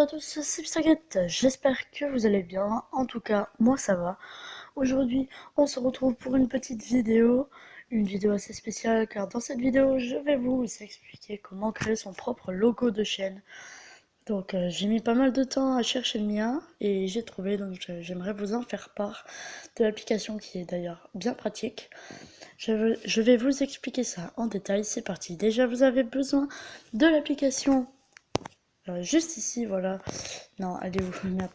à tous, c'est Pistaguette, j'espère que vous allez bien, en tout cas moi ça va. Aujourd'hui on se retrouve pour une vidéo assez spéciale car dans cette vidéo je vais vous expliquer comment créer son propre logo de chaîne. Donc j'ai mis pas mal de temps à chercher le mien et j'ai trouvé, donc j'aimerais vous en faire part de l'application qui est d'ailleurs bien pratique. Je vais vous expliquer ça en détail, c'est parti. Déjà vous avez besoin de l'application juste ici, voilà. Non, allez vous merde.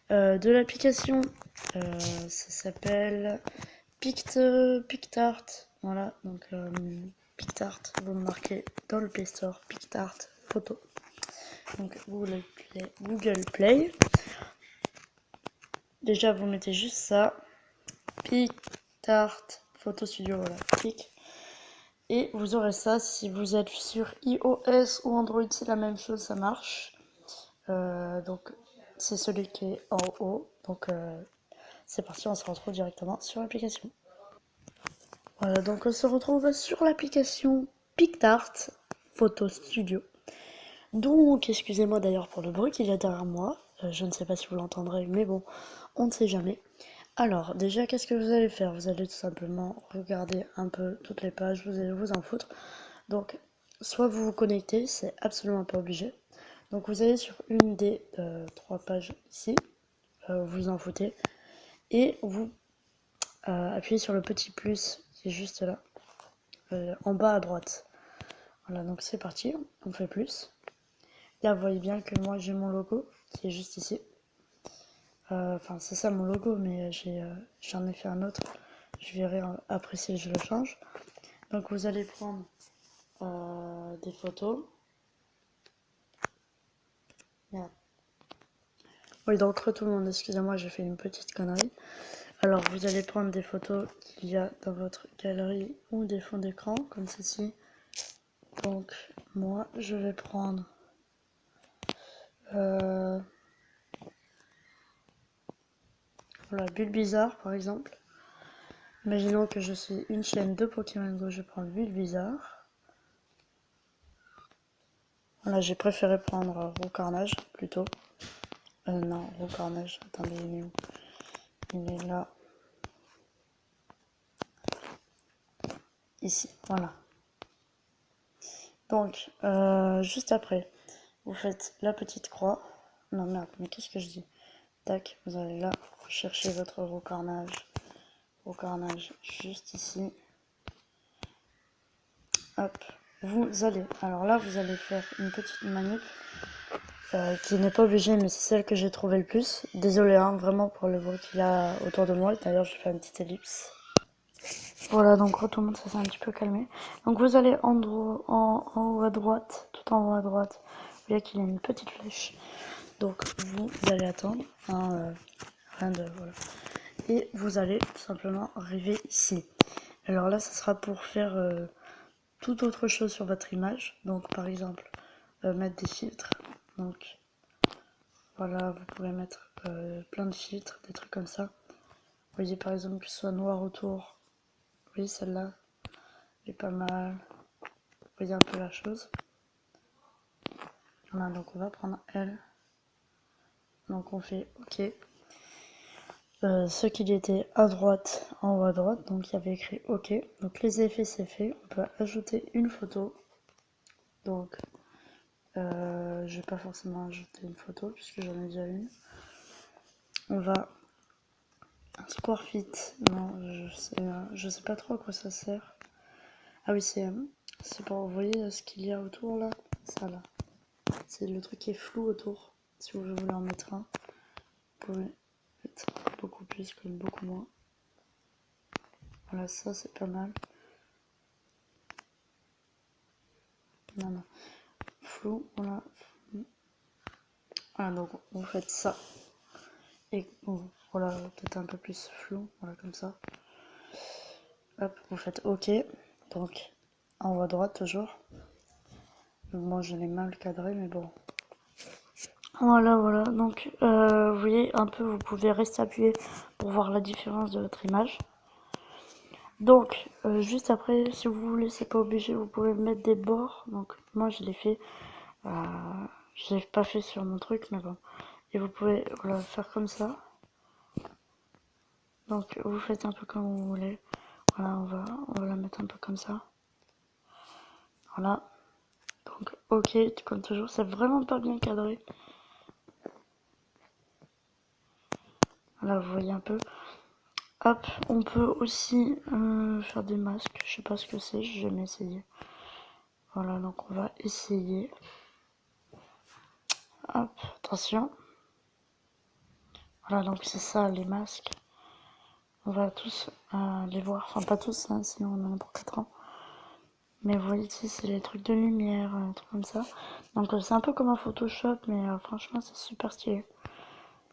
De l'application, ça s'appelle PictArt. Voilà, donc PictArt, vous me marquez dans le Play Store PictArt photo. Donc Google Play. Déjà, vous mettez juste ça. PictArt Photo Studio, voilà, clic. Et vous aurez ça si vous êtes sur iOS ou Android, c'est la même chose, ça marche. Donc c'est celui qui est en haut. Donc c'est parti, on se retrouve directement sur l'application. Voilà, donc on se retrouve sur l'application PictArt Photo Studio. Donc excusez-moi d'ailleurs pour le bruit qu'il y a derrière moi. Je ne sais pas si vous l'entendrez, mais bon, on ne sait jamais. Alors déjà, qu'est-ce que vous allez faire? Vous allez tout simplement regarder un peu toutes les pages, vous allez vous en foutre. Donc soit vous vous connectez, c'est absolument pas obligé. Donc vous allez sur une des 3 pages ici, vous en foutez, et vous appuyez sur le petit plus qui est juste là, en bas à droite. Voilà, donc c'est parti, on fait plus. Là vous voyez bien que moi j'ai mon logo qui est juste ici. Enfin c'est ça mon logo, mais j'en ai fait un autre. Je verrai après si je le change. Donc vous allez prendre des photos. Merde. Oui, donc tout le monde, excusez-moi, j'ai fait une petite connerie. Alors vous allez prendre des photos qu'il y a dans votre galerie ou des fonds d'écran comme ceci. Donc moi je vais prendre voilà, Bulbizarre par exemple. Imaginons que je suis une chaîne de Pokémon Go, je prends Bulbizarre. Voilà, j'ai préféré prendre Roucarnage plutôt. Non, Roucarnage, attendez, il est où? Il est là. Ici, voilà. Donc, juste après, vous faites la petite croix. Non, merde, mais qu'est-ce que je dis? Tac, vous allez là, chercher votre Roucarnage. Roucarnage, juste ici. Hop, vous allez. Alors là, vous allez faire une petite manip qui n'est pas obligée, mais c'est celle que j'ai trouvé le plus. Désolé, hein, vraiment pour le bruit qu'il y a autour de moi. D'ailleurs, je fais une petite ellipse. Voilà, donc tout le monde, ça s'est un petit peu calmé. Donc vous allez en haut à droite, tout en haut à droite. Vous voyez qu'il y a une petite flèche. Donc vous allez attendre. Hein, rien de voilà. Et vous allez tout simplement arriver ici. Alors là, ça sera pour faire toute autre chose sur votre image. Donc par exemple, mettre des filtres. Donc voilà, vous pouvez mettre plein de filtres, des trucs comme ça. Vous voyez par exemple que ce soit noir autour. Vous voyez celle-là, elle est pas mal. Vous voyez un peu la chose. Voilà, donc on va prendre elle. Donc on fait OK. Ce qu'il était à droite, en haut à droite, donc il y avait écrit OK. Donc les effets c'est fait. On peut ajouter une photo. Donc je vais pas forcément ajouter une photo puisque j'en ai déjà une. On va un square fit. Non, je sais pas trop à quoi ça sert. Ah oui, c'est pour vous voyez ce qu'il y a autour là. Ça là. C'est le truc qui est flou autour. Si vous voulez en mettre un, vous pouvez mettre beaucoup plus comme beaucoup moins. Voilà, ça c'est pas mal. Non, non. Flou, voilà. Voilà, donc vous faites ça. Et bon, voilà, peut-être un peu plus flou, voilà, comme ça. Hop, vous faites OK. Donc, en haut à droite, toujours. Donc, moi, je l'ai mal cadré, mais bon. Voilà, voilà. Donc, vous voyez, un peu, vous pouvez rester appuyé pour voir la différence de votre image. Donc, juste après, si vous voulez, c'est pas obligé, vous pouvez mettre des bords. Donc, moi, je l'ai fait. Je l'ai pas fait sur mon truc, mais bon. Et vous pouvez voilà, faire comme ça. Donc vous faites un peu comme vous voulez. Voilà, on va la mettre un peu comme ça. Voilà. Donc ok, comme toujours, c'est vraiment pas bien cadré. Voilà, vous voyez un peu. Hop, on peut aussi faire des masques. Je sais pas ce que c'est, j'ai jamais essayé. Voilà, donc on va essayer. Hop, attention. Voilà, donc c'est ça les masques. On va tous les voir. Enfin, pas tous, hein, sinon on en a pour 4 ans. Mais vous voyez ici, c'est les trucs de lumière, trucs comme ça. Donc c'est un peu comme un Photoshop, mais franchement, c'est super stylé.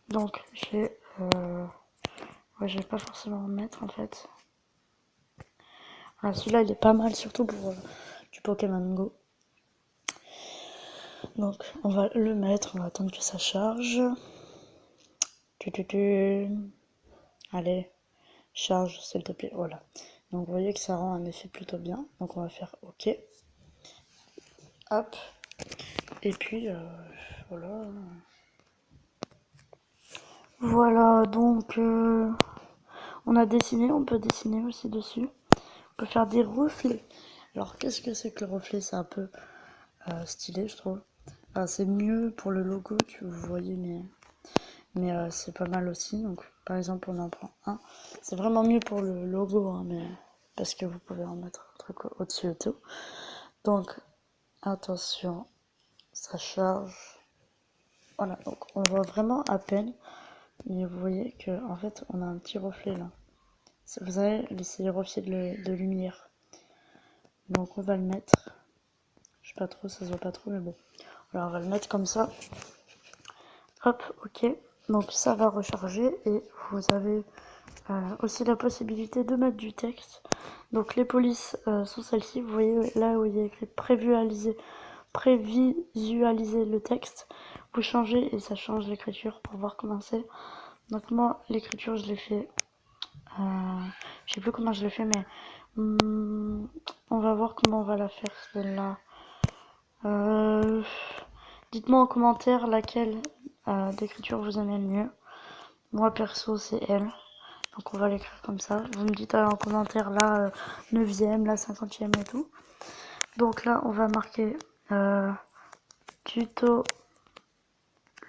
Donc ouais, je vais pas forcément en mettre en fait. Voilà, celui-là, il est pas mal, surtout pour du Pokémon Go. Donc on va le mettre, on va attendre que ça charge. Allez, charge s'il te plaît, voilà. Donc vous voyez que ça rend un effet plutôt bien. Donc on va faire OK. Hop. Et puis voilà. Voilà, donc on a dessiné, on peut dessiner aussi dessus. On peut faire des reflets. Alors qu'est-ce que c'est que le reflet? C'est un peu stylé, je trouve. C'est mieux pour le logo que vous voyez, mais c'est pas mal aussi. Donc par exemple, on en prend un. C'est vraiment mieux pour le logo, hein, mais parce que vous pouvez en mettre un truc au-dessus et tout. Donc attention, ça charge. Voilà, donc on voit vraiment à peine. Mais vous voyez que en fait on a un petit reflet là. Vous savez, c'est les reflets de lumière. Donc on va le mettre. Je sais pas trop, ça se voit pas trop, mais bon. Alors on va le mettre comme ça. Hop, ok. Donc ça va recharger et vous avez aussi la possibilité de mettre du texte. Donc les polices sont celles-ci. Vous voyez là où il y a écrit prévisualiser le texte. Vous changez et ça change l'écriture pour voir comment c'est. Donc moi l'écriture je l'ai fait. Je sais plus comment je l'ai fait, mais on va voir comment on va la faire celle-là. Dites-moi en commentaire laquelle d'écriture vous aimez le mieux. Moi perso c'est elle. Donc on va l'écrire comme ça. Vous me dites en commentaire la 9e, la 50e et tout. Donc là on va marquer tuto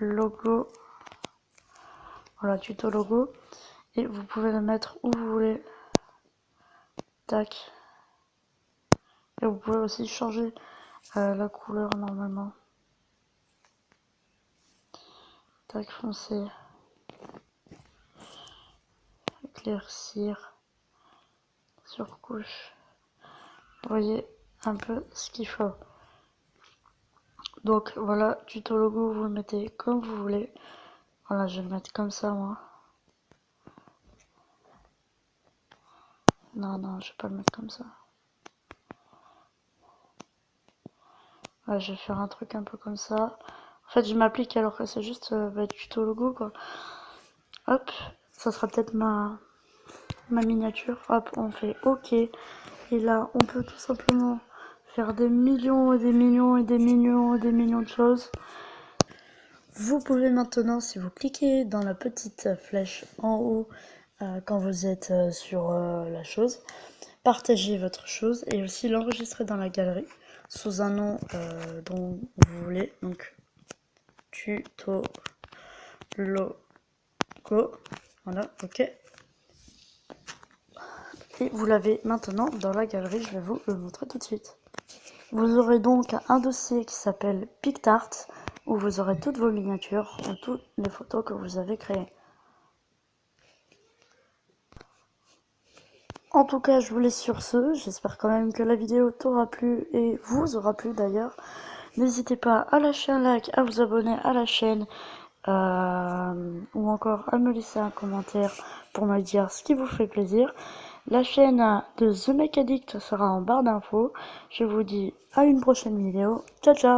logo. Voilà, tuto logo. Et vous pouvez le mettre où vous voulez. Tac. Et vous pouvez aussi changer la couleur normalement. Tac, foncé. Éclaircir. Surcouche. Vous voyez un peu ce qu'il faut. Donc voilà, tuto logo, vous le mettez comme vous voulez. Voilà, je vais le mettre comme ça moi. Non, je vais pas le mettre comme ça. Ouais, je vais faire un truc un peu comme ça. En fait, je m'applique alors que c'est juste tuto logo quoi. Hop, ça sera peut-être ma miniature. Hop, on fait OK. Et là, on peut tout simplement faire des millions et des millions et des millions et des millions de choses. Vous pouvez maintenant, si vous cliquez dans la petite flèche en haut quand vous êtes sur la chose, partager votre chose et aussi l'enregistrer dans la galerie sous un nom dont vous voulez. Donc tuto logo. Voilà, ok. Et vous l'avez maintenant dans la galerie, je vais vous le montrer tout de suite. Vous aurez donc un dossier qui s'appelle PictArt où vous aurez toutes vos miniatures ou toutes les photos que vous avez créées. En tout cas, je vous laisse sur ce. J'espère quand même que la vidéo t'aura plu et vous aura plu d'ailleurs. N'hésitez pas à lâcher un like, à vous abonner à la chaîne ou encore à me laisser un commentaire pour me dire ce qui vous fait plaisir. La chaîne de The Make Addict sera en barre d'infos. Je vous dis à une prochaine vidéo. Ciao ciao.